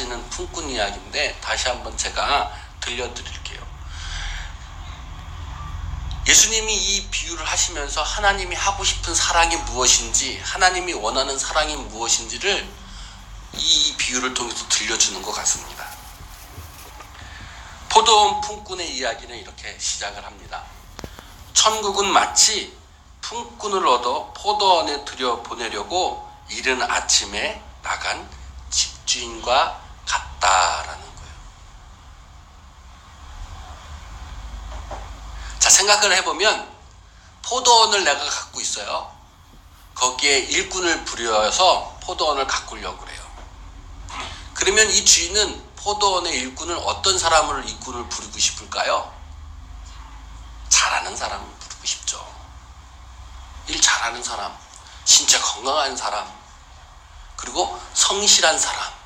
이야기는 품꾼 이야기인데 다시 한번 제가 들려드릴게요. 예수님이 이 비유를 하시면서 하나님이 하고 싶은 사랑이 무엇인지, 하나님이 원하는 사랑이 무엇인지를 이 비유를 통해서 들려주는 것 같습니다. 포도원 품꾼의 이야기는 이렇게 시작을 합니다. 천국은 마치 품꾼을 얻어 포도원에 들여보내려고 이른 아침에 나간 집주인과 같다라는 거예요. 자, 생각을 해보면 포도원을 내가 갖고 있어요. 거기에 일꾼을 부려서 포도원을 가꾸려고 그래요. 그러면 이 주인은 포도원의 일꾼을 어떤 사람을 일꾼을 부리고 싶을까요? 잘하는 사람을 부리고 싶죠. 일 잘하는 사람, 신체 건강한 사람, 그리고 성실한 사람.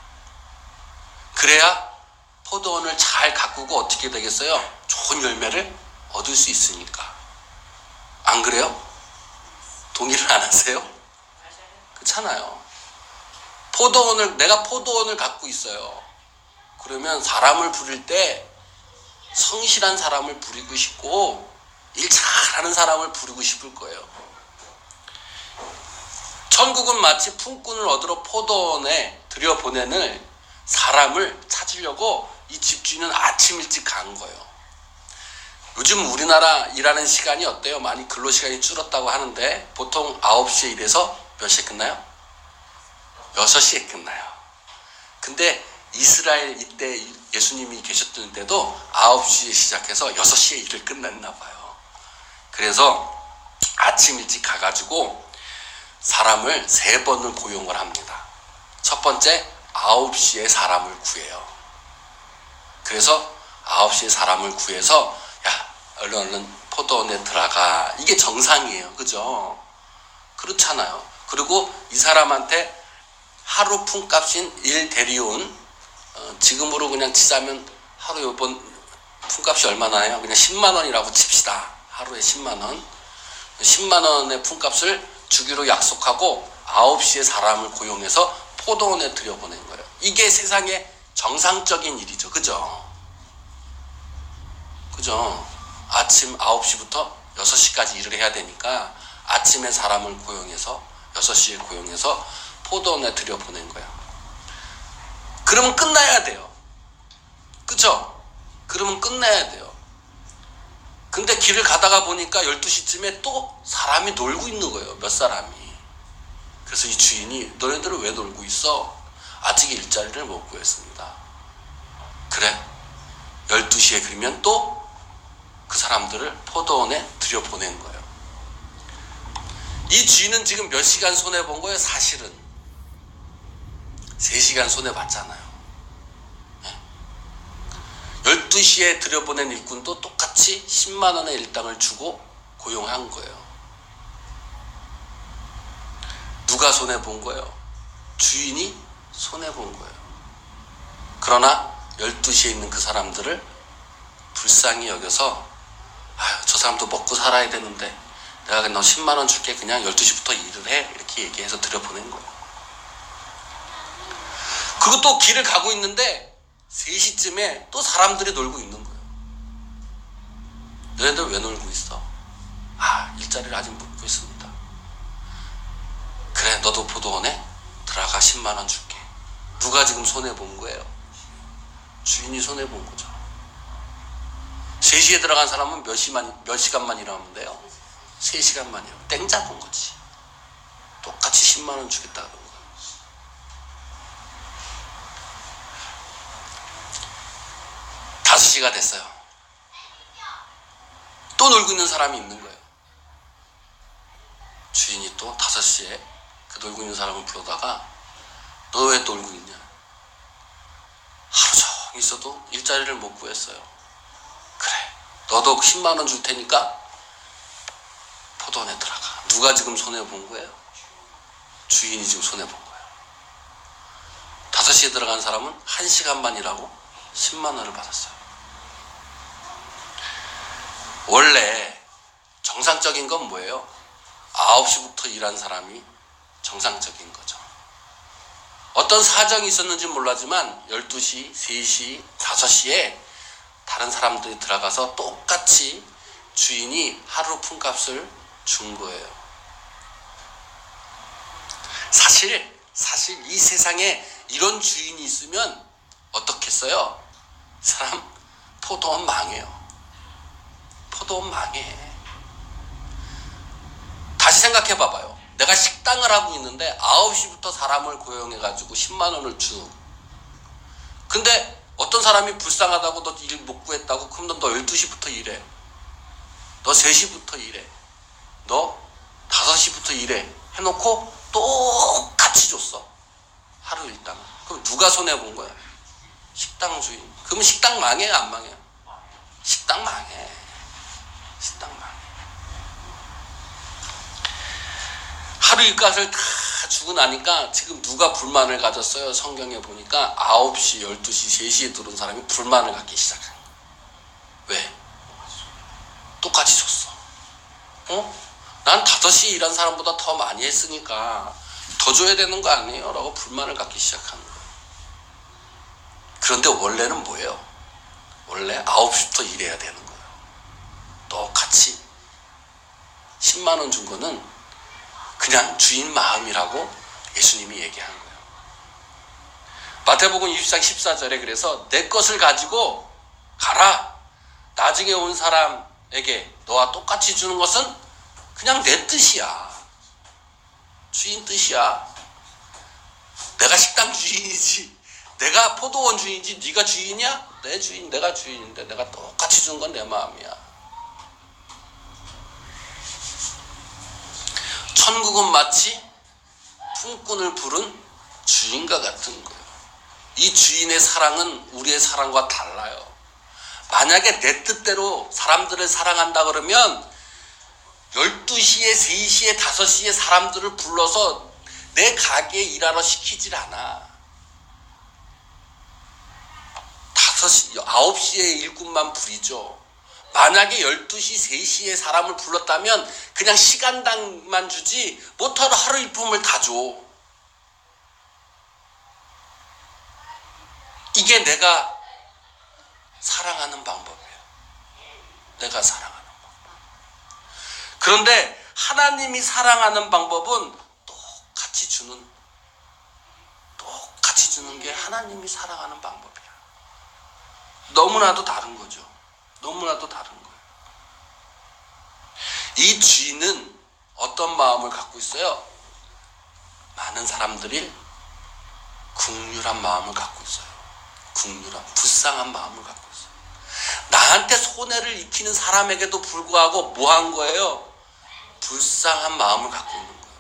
그래야 포도원을 잘 가꾸고 어떻게 되겠어요? 좋은 열매를 얻을 수 있으니까. 안 그래요? 동의를 안 하세요? 그렇잖아요. 내가 포도원을 갖고 있어요. 그러면 사람을 부릴 때 성실한 사람을 부리고 싶고 일 잘하는 사람을 부리고 싶을 거예요. 천국은 마치 품꾼을 얻으러 포도원에 들여보내는 사람을 찾으려고 이 집주인은 아침 일찍 간 거예요. 요즘 우리나라 일하는 시간이 어때요? 많이 근로시간이 줄었다고 하는데 보통 9시에 일해서 몇 시에 끝나요? 6시에 끝나요. 근데 이스라엘 이때 예수님이 계셨던 때도 9시에 시작해서 6시에 일을 끝냈나 봐요. 그래서 아침 일찍 가가지고 사람을 3번을 고용을 합니다. 첫 번째 9시에 사람을 구해요. 그래서 9시에 사람을 구해서 야 얼른 포도원에 들어가. 이게 정상이에요. 그죠? 그렇잖아요. 그리고 이 사람한테 하루 품값인 1데리온, 지금으로 그냥 치자면 하루 요번 품값이 얼마나 해요? 그냥 10만 원이라고 칩시다. 하루에 10만 원. 10만 원의 품값을 주기로 약속하고 9시에 사람을 고용해서 포도원에 들여보낸 거예요. 이게 세상의 정상적인 일이죠. 그죠? 그죠? 아침 9시부터 6시까지 일을 해야 되니까 아침에 사람을 고용해서 6시에 고용해서 포도원에 들여보낸 거야. 그러면 끝나야 돼요. 그쵸? 그러면 끝나야 돼요. 근데 길을 가다가 보니까 12시쯤에 또 사람이 놀고 있는 거예요. 몇 사람이. 그래서 이 주인이 너네들은 왜 놀고 있어? 아직 일자리를 못 구했습니다. 그래? 12시에 그러면 또 그 사람들을 포도원에 들여보낸 거예요. 이 주인은 지금 몇 시간 손해본 거예요? 사실은 3시간 손해봤잖아요. 12시에 들여보낸 일꾼도 똑같이 10만 원의 일당을 주고 고용한 거예요. 누가 손해본 거예요? 주인이 손해본 거예요. 그러나 12시에 있는 그 사람들을 불쌍히 여겨서 저 사람도 먹고 살아야 되는데 내가 너 10만 원 줄게. 그냥 12시부터 일을 해. 이렇게 얘기해서 들여보낸 거예요. 그리고 또 길을 가고 있는데 3시쯤에 또 사람들이 놀고 있는 거예요. 너희들 왜 놀고 있어? 일자리를 아직 못 구했습니다. 그래, 너도 포도원에 들어가. 10만 원 줄게. 누가 지금 손해본 거예요? 주인이 손해본 거죠. 3시에 들어간 사람은 몇 시간만 일하면 돼요? 3시간만 일하면 땡 잡은 거지. 똑같이 10만 원 주겠다 그런 거예요. 5시가 됐어요. 또 놀고 있는 사람이 있는 거예요. 주인이 또 5시에 그 놀고 있는 사람을 불러다가 너 왜 놀고 있냐? 하루 종일 있어도 일자리를 못 구했어요. 그래, 너도 10만 원 줄 테니까 포도원에 들어가. 누가 지금 손해본 거예요? 주인이 지금 손해본 거예요. 5시에 들어간 사람은 1시간만 일하고 10만 원을 받았어요. 원래 정상적인 건 뭐예요? 9시부터 일한 사람이 정상적인 거죠. 어떤 사정이 있었는지 몰라지만 12시, 3시, 5시에 다른 사람들이 들어가서 똑같이 주인이 하루 품값을 준 거예요. 사실 이 세상에 이런 주인이 있으면 어떻겠어요? 사람 포도원 망해요. 포도원 망해. 다시 생각해 봐봐요. 내가 식당을 하고 있는데 9시부터 사람을 고용해가지고 10만 원을 주. 근데 어떤 사람이 불쌍하다고 너 일 못 구했다고 그럼 너 12시부터 일해. 너 3시부터 일해. 너 5시부터 일해. 해놓고 똑같이 줬어. 하루 일당. 그럼 누가 손해본 거야? 식당 주인. 그러면 식당 망해요? 안 망해요? 식당 망해. 식당 망해. 하루 일값을 다 주고 나니까 지금 누가 불만을 가졌어요? 성경에 보니까 9시, 12시, 3시에 들어온 사람이 불만을 갖기 시작한 거야. 왜? 똑같이 줬어. 난 5시에 일한 사람보다 더 많이 했으니까 더 줘야 되는 거 아니에요? 라고 불만을 갖기 시작하는 거예요. 그런데 원래는 뭐예요? 원래 9시부터 일해야 되는 거예요. 똑같이 10만 원 준 거는 그냥 주인 마음이라고 예수님이 얘기한 거예요. 마태복음 20장 14절에 그래서 내 것을 가지고 가라. 나중에 온 사람에게 너와 똑같이 주는 것은 그냥 내 뜻이야. 주인 뜻이야. 내가 식당 주인이지. 내가 포도원 주인이지. 네가 주인이야? 내 주인, 내가 주인인데 내가 똑같이 준 건 내 마음이야. 천국은 마치 품꾼을 부른 주인과 같은 거예요. 이 주인의 사랑은 우리의 사랑과 달라요. 만약에 내 뜻대로 사람들을 사랑한다 그러면 12시에, 3시에, 5시에 사람들을 불러서 내 가게에 일하러 시키질 않아. 9시에 일꾼만 부리죠. 만약에 12시, 3시에 사람을 불렀다면 그냥 시간당만 주지 못하러 하루 일품을 다 줘. 이게 내가 사랑하는 방법이에요. 내가 사랑하는 방법. 그런데 하나님이 사랑하는 방법은 똑같이 주는 게 하나님이 사랑하는 방법이야. 너무나도 다른 거죠. 너무나도 다른 거예요. 이 주인은 어떤 마음을 갖고 있어요? 많은 사람들이 긍휼한 마음을 갖고 있어요. 긍휼한, 불쌍한 마음을 갖고 있어요. 나한테 손해를 입히는 사람에게도 불구하고 뭐 한 거예요? 불쌍한 마음을 갖고 있는 거예요.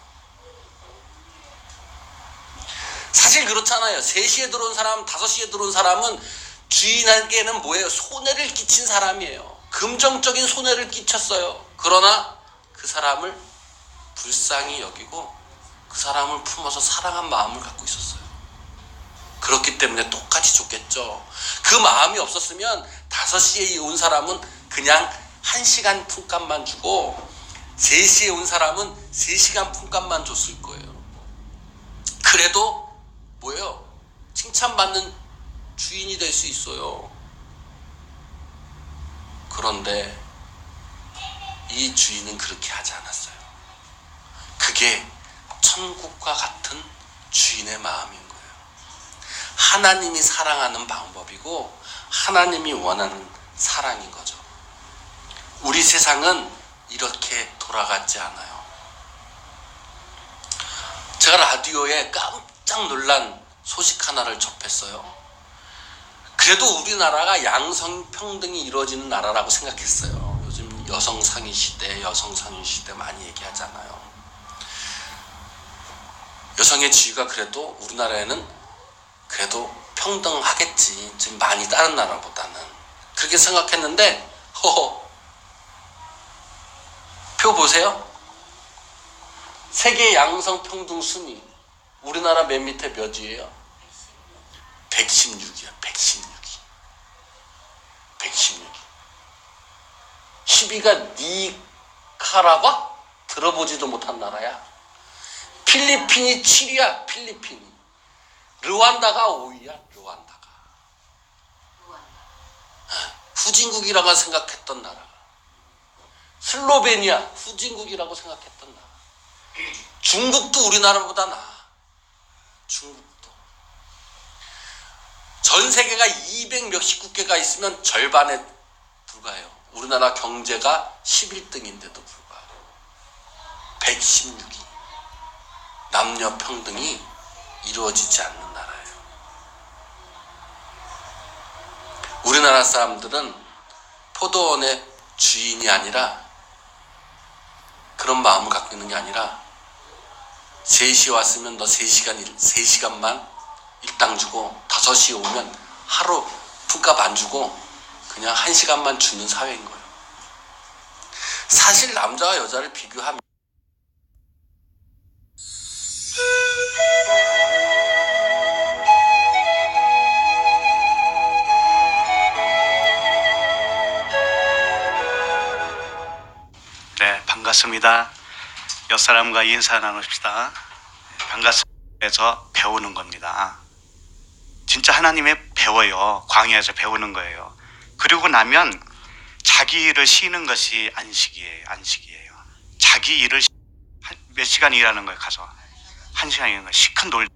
사실 그렇잖아요. 3시에 들어온 사람, 5시에 들어온 사람은 주인에게는 뭐예요? 손해를 끼친 사람이에요. 금전적인 손해를 끼쳤어요. 그러나 그 사람을 불쌍히 여기고 그 사람을 품어서 사랑한 마음을 갖고 있었어요. 그렇기 때문에 똑같이 줬겠죠. 그 마음이 없었으면 5시에 온 사람은 그냥 1시간 품값만 주고 3시에 온 사람은 3시간 품값만 줬을 거예요. 그래도 뭐예요? 칭찬받는 주인이 될 수 있어요. 그런데 이 주인은 그렇게 하지 않았어요. 그게 천국과 같은 주인의 마음인 거예요. 하나님이 사랑하는 방법이고 하나님이 원하는 사랑인 거죠. 우리 세상은 이렇게 돌아가지 않아요. 제가 라디오에 깜짝 놀란 소식 하나를 접했어요. 그래도 우리나라가 양성평등이 이루어지는 나라라고 생각했어요. 요즘 여성상위 시대, 여성상위 시대 많이 얘기하잖아요. 여성의 지위가 그래도 우리나라에는 그래도 평등하겠지. 지금 많이 다른 나라보다는. 그렇게 생각했는데 표 보세요. 세계 양성평등 순위 우리나라 맨 밑에 몇이에요? 116이야. 116위. 10위가 니카라과? 들어보지도 못한 나라야. 필리핀이 7위야. 필리핀이. 르완다가 5위야. 르완다가. 후진국이라고 생각했던 나라. 슬로베니아 후진국이라고 생각했던 나라. 중국도 우리나라보다 나아. 중국도. 전 세계가 200 몇십 국가가 있으면 절반에 불과해요. 우리나라 경제가 11등인데도 불구하고 116위. 남녀 평등이 이루어지지 않는 나라예요. 우리나라 사람들은 포도원의 주인이 아니라 그런 마음을 갖고 있는 게 아니라 3시 왔으면 너 3시간만 일당 주고 5시에 오면 하루 품값 안 주고 그냥 1시간만 주는 사회인 거예요. 사실 남자와 여자를 비교하면 네, 반갑습니다. 옆사람과 인사 나눕시다. 반갑습니다. 해서 배우는 겁니다. 진짜 하나님의 배워요. 광야에서 배우는 거예요. 그리고 나면 자기 일을 쉬는 것이 안식이에요. 안식이에요. 자기 일을 몇 시간 일하는 거예요. 가서 1시간 일하는 거예요. 시큰 놀.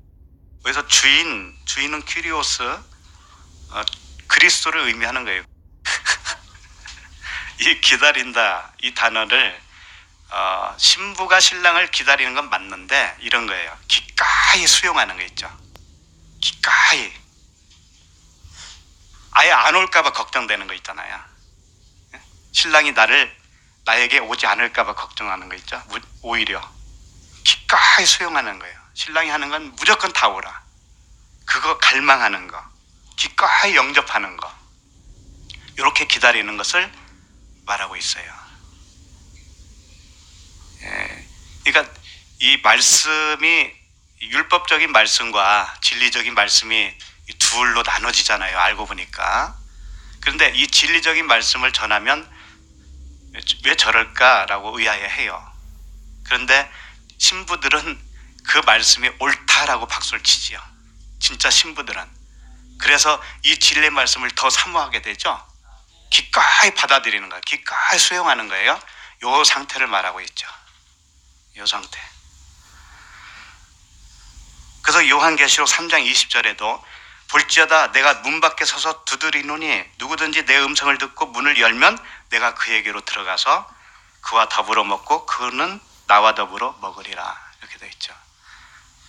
그래서 주인은 큐리오스, 그리스도를 의미하는 거예요. 이 기다린다 이 단어를 신부가 신랑을 기다리는 건 맞는데 이런 거예요. 기꺼이 수용하는 거 있죠. 기꺼이. 아예 안 올까봐 걱정되는 거 있잖아요. 신랑이 나에게 오지 않을까봐 걱정하는 거 있죠. 오히려 기꺼이 수용하는 거예요. 신랑이 하는 건 무조건 다 오라. 그거 갈망하는 거, 기꺼이 영접하는 거, 이렇게 기다리는 것을 말하고 있어요. 그러니까 이 말씀이 율법적인 말씀과 진리적인 말씀이 둘로 나눠지잖아요. 알고 보니까. 그런데 이 진리적인 말씀을 전하면 왜 저럴까라고 의아해해요. 그런데 신부들은 그 말씀이 옳다라고 박수를 치지요. 진짜 신부들은. 그래서 이 진리의 말씀을 더 사모하게 되죠. 기꺼이 받아들이는 거예요. 기꺼이 수용하는 거예요. 이 상태를 말하고 있죠. 이 상태. 그래서 요한계시록 3장 20절에도 볼지어다 내가 문 밖에 서서 두드리노니 누구든지 내 음성을 듣고 문을 열면 내가 그에게로 들어가서 그와 더불어 먹고 그는 나와 더불어 먹으리라. 이렇게 되어 있죠.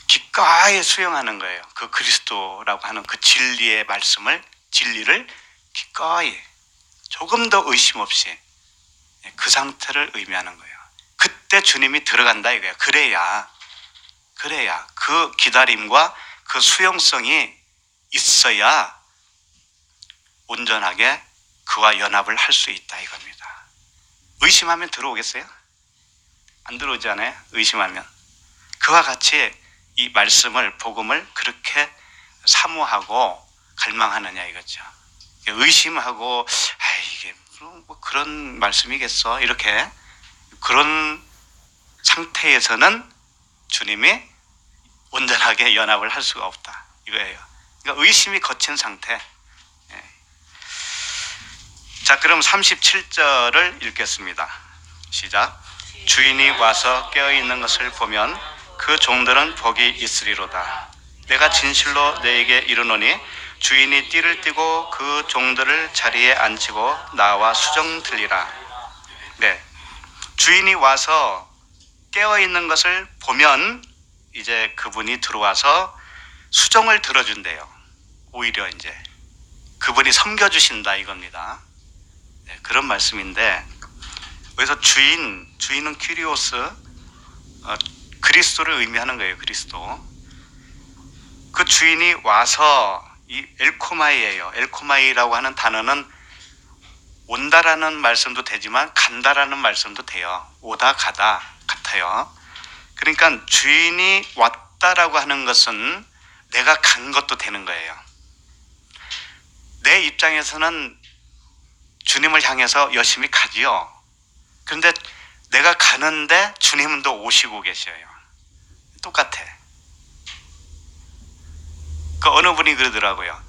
기꺼이 수용하는 거예요. 그 그리스도라고 하는 그 진리의 말씀을, 진리를 기꺼이 조금 더 의심 없이 그 상태를 의미하는 거예요. 그때 주님이 들어간다 이거예요. 그래야 그 기다림과 그 수용성이 있어야 온전하게 그와 연합을 할 수 있다 이겁니다. 의심하면 들어오겠어요? 안 들어오지 않아요? 의심하면. 그와 같이 이 말씀을, 복음을 그렇게 사모하고 갈망하느냐 이거죠. 의심하고 이게 뭐 그런 말씀이겠어 이렇게 그런 상태에서는 주님이 온전하게 연합을 할 수가 없다 이거예요. 그러니까 의심이 거친 상태. 자, 그럼 37절을 읽겠습니다. 시작. 주인이 와서 깨어있는 것을 보면 그 종들은 복이 있으리로다. 내가 진실로 너에게 이르노니 주인이 띠를 띠고 그 종들을 자리에 앉히고 나와 수정 들리라. 네, 주인이 와서 깨어있는 것을 보면 이제 그분이 들어와서 수정을 들어준대요. 오히려 이제 그분이 섬겨주신다 이겁니다. 네, 그런 말씀인데 그래서 주인은 큐리오스, 그리스도를 의미하는 거예요. 그리스도. 그 주인이 와서 이 엘코마이예요. 엘코마이라고 하는 단어는 온다라는 말씀도 되지만 간다라는 말씀도 돼요. 오다 가다 같아요. 그러니까 주인이 왔다라고 하는 것은 내가 간 것도 되는 거예요. 내 입장에서는 주님을 향해서 열심히 가지요. 그런데 내가 가는데 주님도 오시고 계셔요. 똑같아. 그 어느 분이 그러더라고요.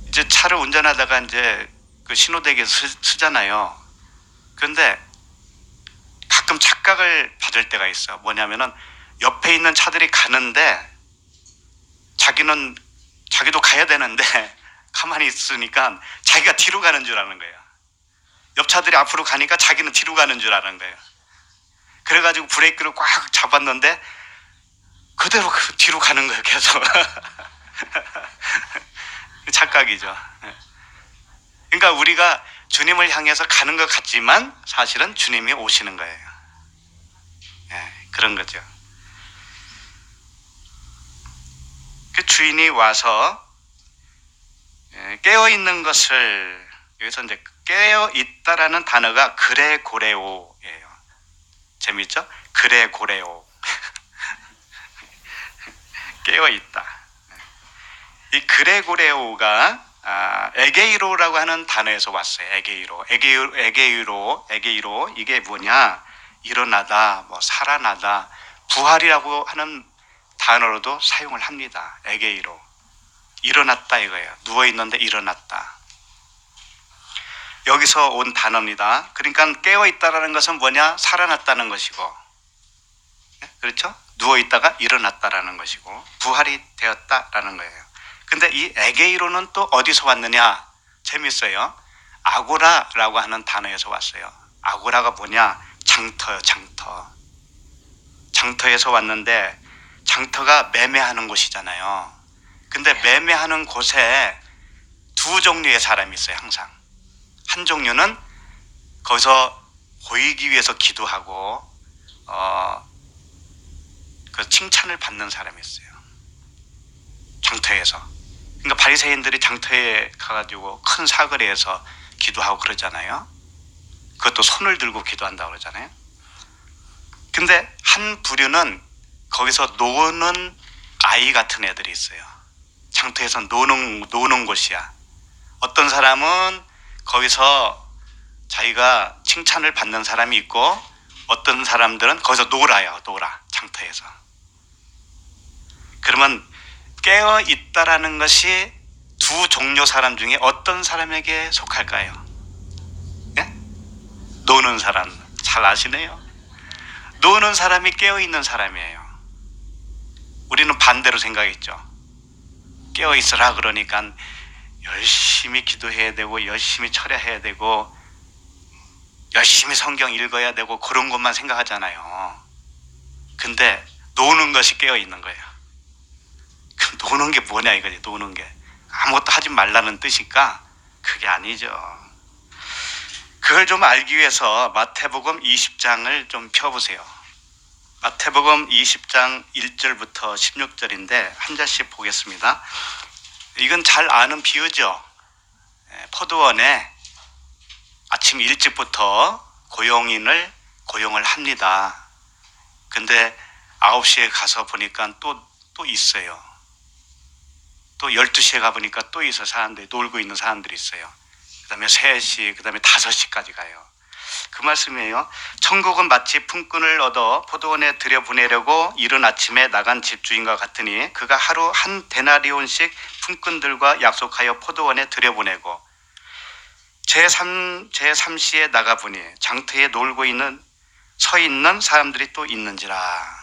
이제 차를 운전하다가 이제 그 신호대기에 쓰잖아요. 그런데 가끔 착각을 받을 때가 있어. 뭐냐면은 옆에 있는 차들이 가는데 자기도 가야 되는데 가만히 있으니까 자기가 뒤로 가는 줄 아는 거예요. 옆 차들이 앞으로 가니까 자기는 뒤로 가는 줄 아는 거예요. 그래가지고 브레이크를 꽉 잡았는데 그대로 뒤로 가는 거예요, 계속. 착각이죠. 그러니까 우리가 주님을 향해서 가는 것 같지만 사실은 주님이 오시는 거예요. 그런 거죠. 그 주인이 와서 깨어 있는 것을, 여기서 이제 깨어 있다라는 단어가 그레고레오예요. 재밌죠? 그레고레오. 깨어 있다. 이 그레고레오가 에게이로라고 하는 단어에서 왔어요. 에게이로 이게 뭐냐? 일어나다, 뭐 살아나다, 부활이라고 하는 단어로도 사용을 합니다. 에게이로. 일어났다 이거예요. 누워 있는데 일어났다. 여기서 온 단어입니다. 그러니까 깨어 있다라는 것은 뭐냐? 살아났다는 것이고, 그렇죠? 누워 있다가 일어났다라는 것이고, 부활이 되었다라는 거예요. 근데 이 에게이로는 또 어디서 왔느냐? 재밌어요. 아고라라고 하는 단어에서 왔어요. 아고라가 뭐냐? 장터요, 장터. 장터에서 왔는데 장터가 매매하는 곳이잖아요. 근데 매매하는 곳에 두 종류의 사람이 있어요, 항상. 한 종류는 거기서 보이기 위해서 기도하고 그 칭찬을 받는 사람이 있어요. 장터에서. 그러니까 바리새인들이 장터에 가가지고 큰 사거리에서 기도하고 그러잖아요. 그것도 손을 들고 기도한다고 그러잖아요. 근데 한 부류는 거기서 노는 아이 같은 애들이 있어요. 장터에서 노는 곳이야. 어떤 사람은 거기서 자기가 칭찬을 받는 사람이 있고, 어떤 사람들은 거기서 놀아, 장터에서. 그러면 깨어 있다라는 것이 두 종류 사람 중에 어떤 사람에게 속할까요? 예? 노는 사람. 잘 아시네요. 노는 사람이 깨어 있는 사람이에요. 우리는 반대로 생각했죠. 깨어 있으라 그러니까 열심히 기도해야 되고, 열심히 철야해야 되고, 열심히 성경 읽어야 되고, 그런 것만 생각하잖아요. 근데 노는 것이 깨어 있는 거예요. 그럼 노는 게 뭐냐 이거지. 노는 게 아무것도 하지 말라는 뜻일까? 그게 아니죠. 그걸 좀 알기 위해서 마태복음 20장을 좀 펴보세요. 마태복음 20장 1절부터 16절인데 한 절씩 보겠습니다. 이건 잘 아는 비유죠. 포도원에 아침 일찍부터 고용인을 고용을 합니다. 근데 9시에 가서 보니까 또 있어요. 또 12시에 가보니까 또 있어요. 사람들이 놀고 있는 사람들이 있어요. 그 다음에 3시, 그 다음에 5시까지 가요. 그 말씀이에요. 천국은 마치 품꾼을 얻어 포도원에 들여보내려고 이른 아침에 나간 집주인과 같으니, 그가 하루 한 데나리온씩 품꾼들과 약속하여 포도원에 들여보내고 제3시에 나가보니 장터에 서 있는 사람들이 또 있는지라.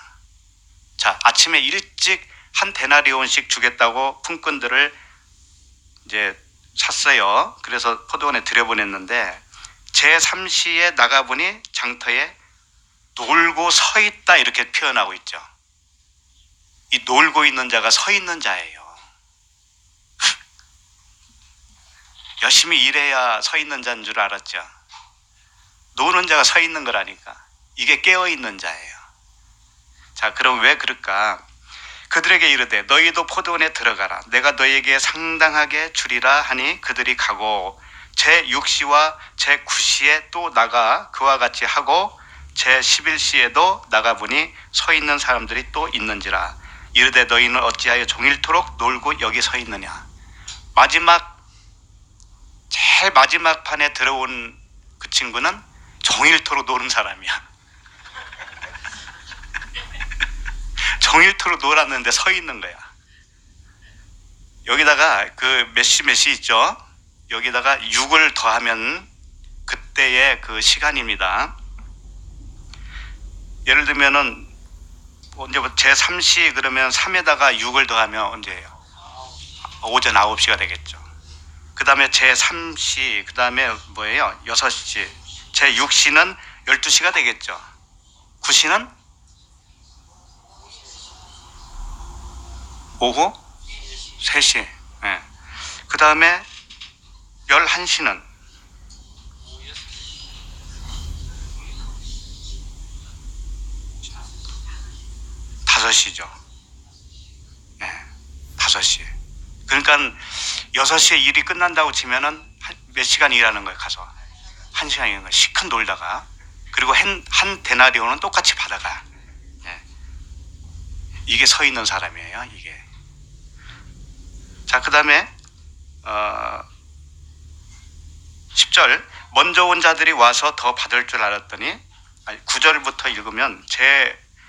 자, 아침에 일찍 한 데나리온씩 주겠다고 품꾼들을 이제 샀어요. 그래서 포도원에 들여보냈는데 제3시에 나가보니 장터에 놀고 서 있다 이렇게 표현하고 있죠. 이 놀고 있는 자가 서 있는 자예요. 열심히 일해야 서 있는 자인 줄 알았죠. 노는 자가 서 있는 거라니까. 이게 깨어 있는 자예요. 자, 그럼 왜 그럴까? 그들에게 이르되 너희도 포도원에 들어가라. 내가 너희에게 상당하게 주리라 하니 그들이 가고 제6시와 제9시에 또 나가 그와 같이 하고 제11시에도 나가보니 서 있는 사람들이 또 있는지라. 이르되 너희는 어찌하여 종일토록 놀고 여기 서 있느냐. 제일 마지막 판에 들어온 그 친구는 종일토록 노는 사람이야. 종일토록 놀았는데 서 있는 거야. 여기다가 그 몇시 있죠? 여기다가 6을 더하면 그때의 그 시간입니다. 예를 들면은 언제 제3시 그러면 3에다가 6을 더하면 언제예요? 오전 9시가 되겠죠. 그 다음에 제3시, 그 다음에 뭐예요? 6시. 제6시는 12시가 되겠죠. 9시는 오후 3시. 네. 그 다음에 11시는 5시죠. 네. 5시. 그러니까 6시에 일이 끝난다고 치면은 몇 시간 일하는 거예요, 가서? 1시간 일하는 거예요. 시큰 놀다가. 그리고 한 데나리온은 똑같이 받아가. 네. 이게 서 있는 사람이에요, 이게. 자, 그 다음에 10절 먼저 온 자들이 와서 더 받을 줄 알았더니 9절부터 읽으면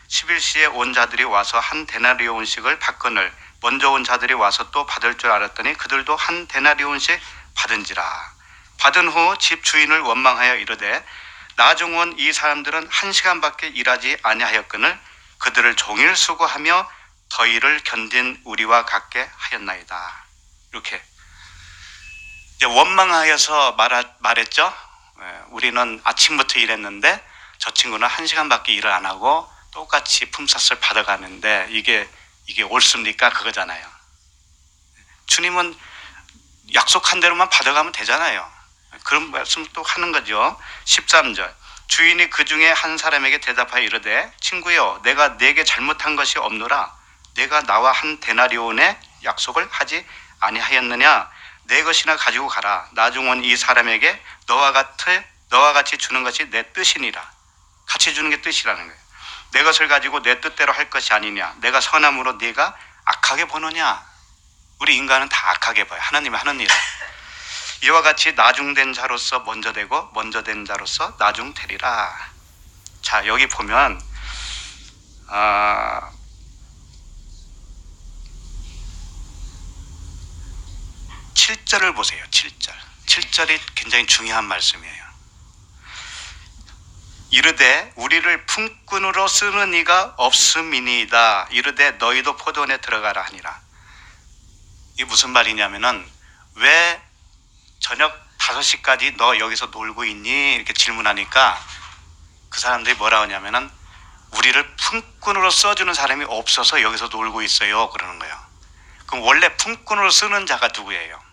제11시에 온 자들이 와서 한 데나리온씩을 받거늘 먼저 온 자들이 와서 또 받을 줄 알았더니 그들도 한 데나리온씩 받은지라. 받은 후 집 주인을 원망하여 이르되 나중 온 이 사람들은 1시간밖에 일하지 아니하였거늘 그들을 종일 수고하며 더위를 견딘 우리와 같게 하였나이다. 이렇게 이제 원망하여서 말했죠. 우리는 아침부터 일했는데 저 친구는 1시간밖에 일을 안 하고 똑같이 품삯을 받아가는데 이게 옳습니까? 그거잖아요. 주님은 약속한 대로만 받아가면 되잖아요. 그런 말씀 또 하는 거죠. 13절 주인이 그 중에 한 사람에게 대답하여 이르되 친구여 내가 네게 잘못한 것이 없노라. 내가 나와 한 데나리온의 약속을 하지 아니하였느냐? 내 것이나 가지고 가라. 나중 온 이 사람에게 너와 같이 주는 것이 내 뜻이니라. 같이 주는 게 뜻이라는 거예요. 내 것을 가지고 내 뜻대로 할 것이 아니냐. 내가 선함으로 네가 악하게 보느냐. 우리 인간은 다 악하게 봐요. 하나님이 하는 일을. 이와 같이 나중된 자로서 먼저 되고 먼저 된 자로서 나중되리라. 자, 여기 보면 7절을 보세요. 7절. 7절이 굉장히 중요한 말씀이에요. 이르되 우리를 품꾼으로 쓰는 이가 없음이니이다. 이르되 너희도 포도원에 들어가라 하니라. 이게 무슨 말이냐면은 왜 저녁 5시까지 너 여기서 놀고 있니? 이렇게 질문하니까 그 사람들이 뭐라 하냐면은 우리를 품꾼으로 써주는 사람이 없어서 여기서 놀고 있어요. 그러는 거예요. 그럼 원래 품꾼으로 쓰는 자가 누구예요?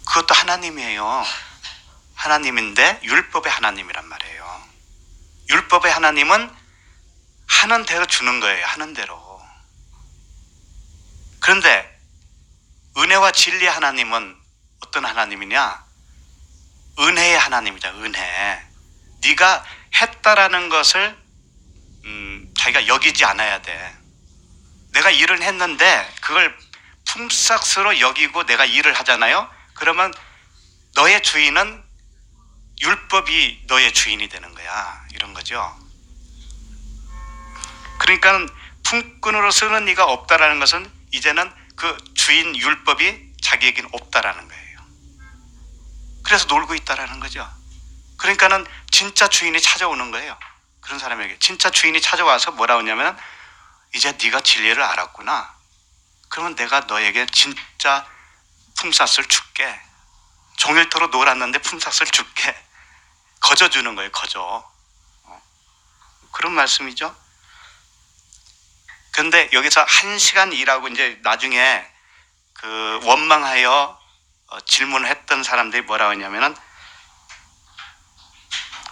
그것도 하나님이에요. 하나님인데 율법의 하나님이란 말이에요. 율법의 하나님은 하는 대로 주는 거예요. 하는 대로. 그런데 은혜와 진리의 하나님은 어떤 하나님이냐? 은혜의 하나님이다. 은혜. 네가 했다라는 것을 자기가 여기지 않아야 돼. 내가 일을 했는데 그걸 품삯으로 여기고 내가 일을 하잖아요. 그러면 너의 주인은 율법이 너의 주인이 되는 거야. 이런 거죠. 그러니까 품꾼으로 쓰는 이가 없다라는 것은 이제는 그 주인 율법이 자기에게는 없다라는 거예요. 그래서 놀고 있다라는 거죠. 그러니까는 진짜 주인이 찾아오는 거예요. 그런 사람에게 진짜 주인이 찾아와서 뭐라 하냐면 이제 네가 진리를 알았구나. 그러면 내가 너에게 진짜 품삯을 줄게. 종일토록 놀았는데 품삯을 줄게. 거저 주는 거예요. 거저. 그런 말씀이죠. 그런데 여기서 1시간 일하고 이제 나중에 그 원망하여 질문을 했던 사람들이 뭐라고 했냐면은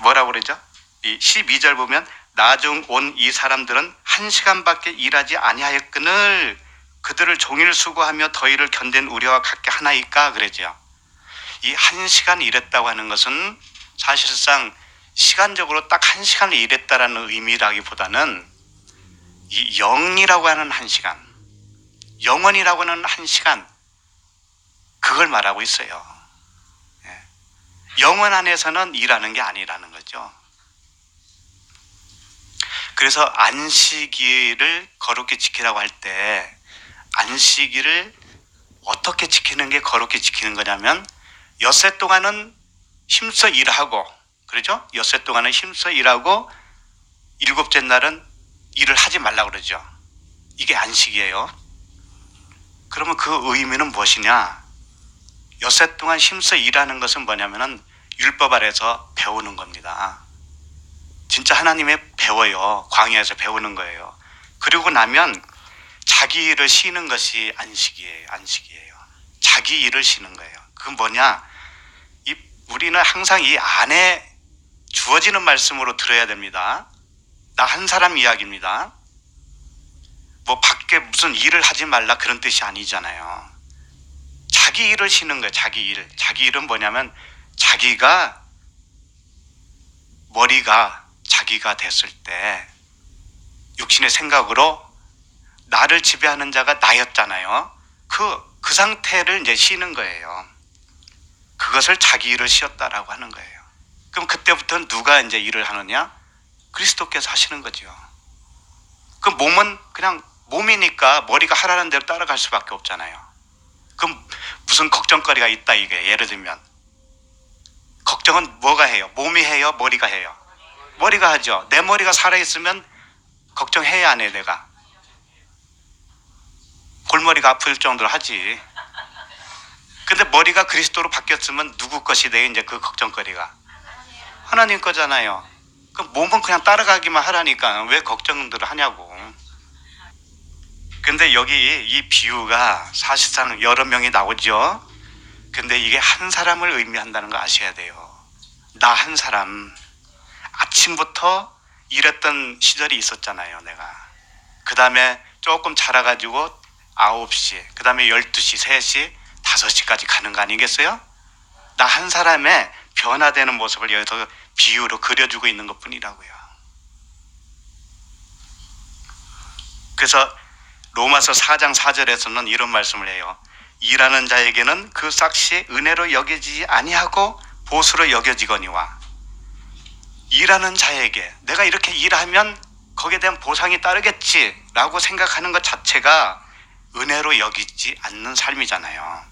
뭐라고 그러죠? 이 12절 보면 나중 온 이 사람들은 1시간밖에 일하지 아니하였거늘 그들을 종일 수고하며 더위를 견딘 우리와 같게 하나이까 그러죠. 이 1시간 일했다고 하는 것은 사실상 시간적으로 딱 1시간을 일했다라는 의미라기보다는 이 영이라고 하는 1시간, 영원이라고 하는 1시간, 그걸 말하고 있어요. 영원 안에서는 일하는 게 아니라는 거죠. 그래서 안식일을 거룩히 지키라고 할 때 안식일을 어떻게 지키는 게 거룩히 지키는 거냐면 엿새 동안은 힘써 일하고, 그렇죠? 엿새 동안은 힘써 일하고 일곱째 날은 일을 하지 말라 그러죠. 이게 안식이에요. 그러면 그 의미는 무엇이냐? 엿새 동안 힘써 일하는 것은 뭐냐면은 율법 아래서 배우는 겁니다. 진짜 하나님의 배워요. 광야에서 배우는 거예요. 그리고 나면 자기 일을 쉬는 것이 안식이에요. 안식이에요. 자기 일을 쉬는 거예요. 그건 뭐냐? 우리는 항상 이 안에 주어지는 말씀으로 들어야 됩니다. 나 한 사람 이야기입니다. 뭐 밖에 무슨 일을 하지 말라 그런 뜻이 아니잖아요. 자기 일을 쉬는 거예요. 자기 일. 자기 일은 뭐냐면 자기가 머리가 자기가 됐을 때 육신의 생각으로 나를 지배하는 자가 나였잖아요. 그 상태를 이제 쉬는 거예요. 그것을 자기 일을 쉬었다라고 하는 거예요. 그럼 그때부터는 누가 이제 일을 하느냐? 그리스도께서 하시는 거죠. 그 몸은 그냥 몸이니까 머리가 하라는 대로 따라갈 수밖에 없잖아요. 그럼 무슨 걱정거리가 있다 이게. 예를 들면 걱정은 뭐가 해요? 몸이 해요? 머리가 해요? 머리가 하죠. 내 머리가 살아있으면 걱정해야 안 해. 내가 골머리가 아플 정도로 하지. 근데 머리가 그리스도로 바뀌었으면 누구 것이 돼? 이제 그 걱정거리가 하나님 거잖아요. 그 몸은 그냥 따라가기만 하라니까 왜 걱정들을 하냐고. 근데 여기 이 비유가 사실상 여러 명이 나오죠. 근데 이게 한 사람을 의미한다는 거 아셔야 돼요. 나 한 사람. 아침부터 일했던 시절이 있었잖아요. 내가 그 다음에 조금 자라가지고 9시, 그 다음에 12시, 3시, 5시까지 가는 거 아니겠어요? 나 한 사람의 변화되는 모습을 여기서 비유로 그려주고 있는 것 뿐이라고요. 그래서 로마서 4장 4절에서는 이런 말씀을 해요. 일하는 자에게는 그 삭시 은혜로 여겨지지 아니하고 보수로 여겨지거니와. 일하는 자에게 내가 이렇게 일하면 거기에 대한 보상이 따르겠지라고 생각하는 것 자체가 은혜로 여기지 않는 삶이잖아요.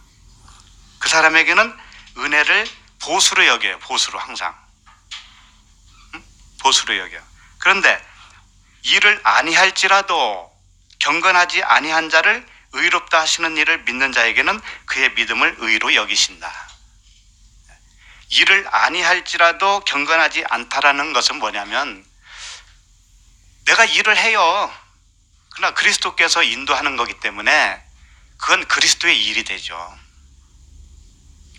그 사람에게는 은혜를 보수로 여겨요. 보수로 항상. 보수로 여겨. 그런데 일을 아니할지라도 경건하지 아니한 자를 의롭다 하시는 일을 믿는 자에게는 그의 믿음을 의로 여기신다. 일을 아니할지라도 경건하지 않다라는 것은 뭐냐면 내가 일을 해요. 그러나 그리스도께서 인도하는 거기 때문에 그건 그리스도의 일이 되죠.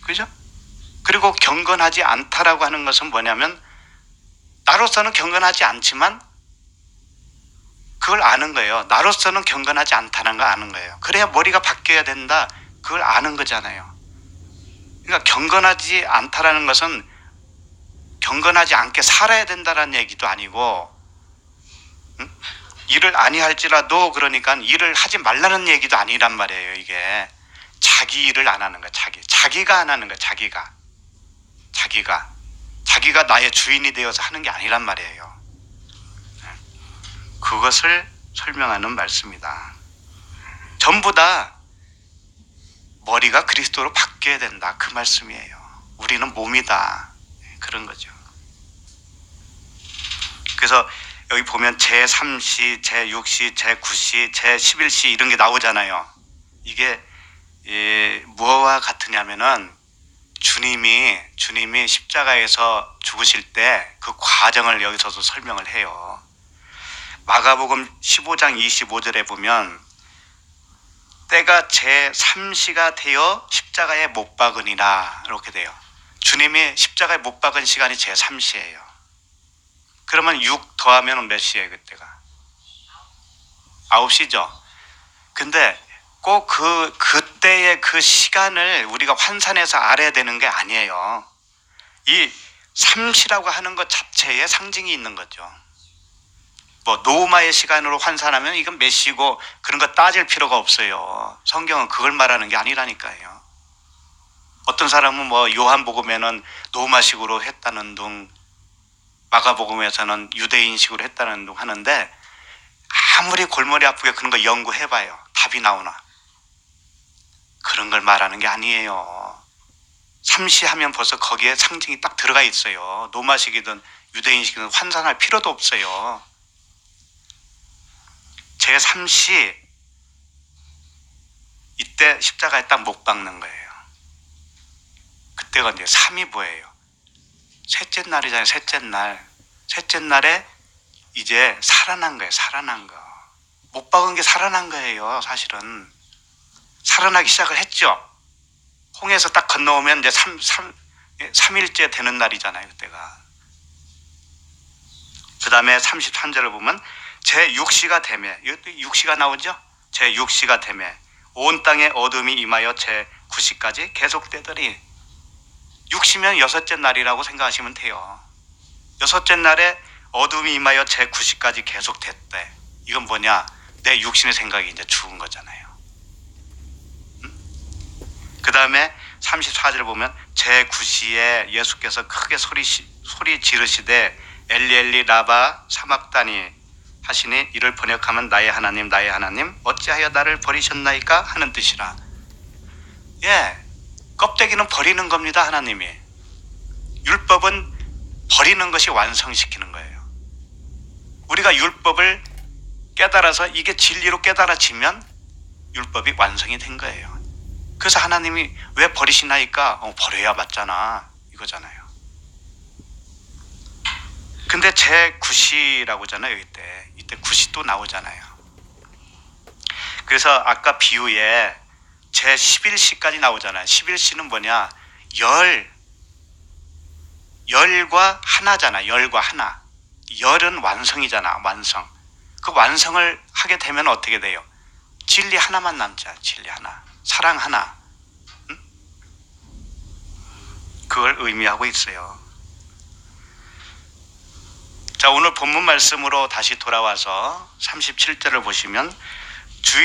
그죠? 그리고 경건하지 않다라고 하는 것은 뭐냐면 나로서는 경건하지 않지만 그걸 아는 거예요. 나로서는 경건하지 않다는 거 아는 거예요. 그래야 머리가 바뀌어야 된다. 그걸 아는 거잖아요. 그러니까 경건하지 않다라는 것은 경건하지 않게 살아야 된다라는 얘기도 아니고, 일을 아니할지라도 그러니까 일을 하지 말라는 얘기도 아니란 말이에요. 이게 자기 일을 안 하는 거야. 자기가 안 하는 거야. 자기가 나의 주인이 되어서 하는 게 아니란 말이에요. 그것을 설명하는 말씀이다. 전부 다 머리가 그리스도로 바뀌어야 된다. 그 말씀이에요. 우리는 몸이다. 그런 거죠. 그래서 여기 보면 제3시, 제6시, 제9시, 제11시 이런 게 나오잖아요. 이게 무엇과 같으냐면은 주님이 십자가에서 죽으실 때 그 과정을 여기서도 설명을 해요. 마가복음 15장 25절에 보면 때가 제3시가 되어 십자가에 못 박으니라 이렇게 돼요. 주님이 십자가에 못 박은 시간이 제3시예요. 그러면 6 더하면 몇 시예요? 그때가 9시죠. 근데 꼭 그때의 그 시간을 우리가 환산해서 알아야 되는 게 아니에요. 이 3시라고 하는 것 자체에 상징이 있는 거죠. 뭐 노마의 시간으로 환산하면 이건 몇 시고 그런 거 따질 필요가 없어요. 성경은 그걸 말하는 게 아니라니까요. 어떤 사람은 뭐 요한복음에는 노마식으로 했다는 둥, 마가복음에서는 유대인식으로 했다는 둥 하는데 아무리 골머리 아프게 그런 거 연구해봐요. 답이 나오나? 그런 걸 말하는 게 아니에요. 삼시하면 벌써 거기에 상징이 딱 들어가 있어요. 노마식이든 유대인식이든 환산할 필요도 없어요. 제3시 이때 십자가에 딱 못 박는 거예요. 그때가 이제 3이 뭐예요? 셋째 날이잖아요. 셋째 날. 셋째 날에 이제 살아난 거예요. 살아난 거. 못 박은 게 살아난 거예요. 사실은. 살아나기 시작을 했죠. 홍해에서 딱 건너오면 이제 3일째 되는 날이잖아요. 그때가. 그 다음에 33절을 보면 제6시가 되매, 이것도 6시가 나오죠? 제6시가 되매 온 땅에 어둠이 임하여 제9시까지 계속되더니 6시면 여섯째 날이라고 생각하시면 돼요. 여섯째 날에 어둠이 임하여 제9시까지 계속됐대. 이건 뭐냐? 내 육신의 생각이 이제 죽은 거잖아요. 그 다음에 34절 보면 제9시에 예수께서 크게 소리 지르시되 엘리 엘리 라바 사막다니 하시니 이를 번역하면 나의 하나님 어찌하여 나를 버리셨나이까 하는 뜻이라. 예, 껍데기는 버리는 겁니다. 하나님이. 율법은 버리는 것이 완성시키는 거예요. 우리가 율법을 깨달아서 이게 진리로 깨달아지면 율법이 완성이 된 거예요. 그래서 하나님이 왜 버리시나이까? 버려야 맞잖아 이거잖아요. 근데 제9시라고 하잖아요. 이때 9시 또 나오잖아요. 그래서 아까 비유에 제11시까지 나오잖아요. 11시는 뭐냐? 열과 하나잖아. 열과 하나. 열은 완성이잖아. 완성. 그 완성을 하게 되면 어떻게 돼요? 진리 하나만 남자. 진리 하나. 사랑 하나. 응? 그걸 의미하고 있어요. 자, 오늘 본문 말씀으로 다시 돌아와서 37절을 보시면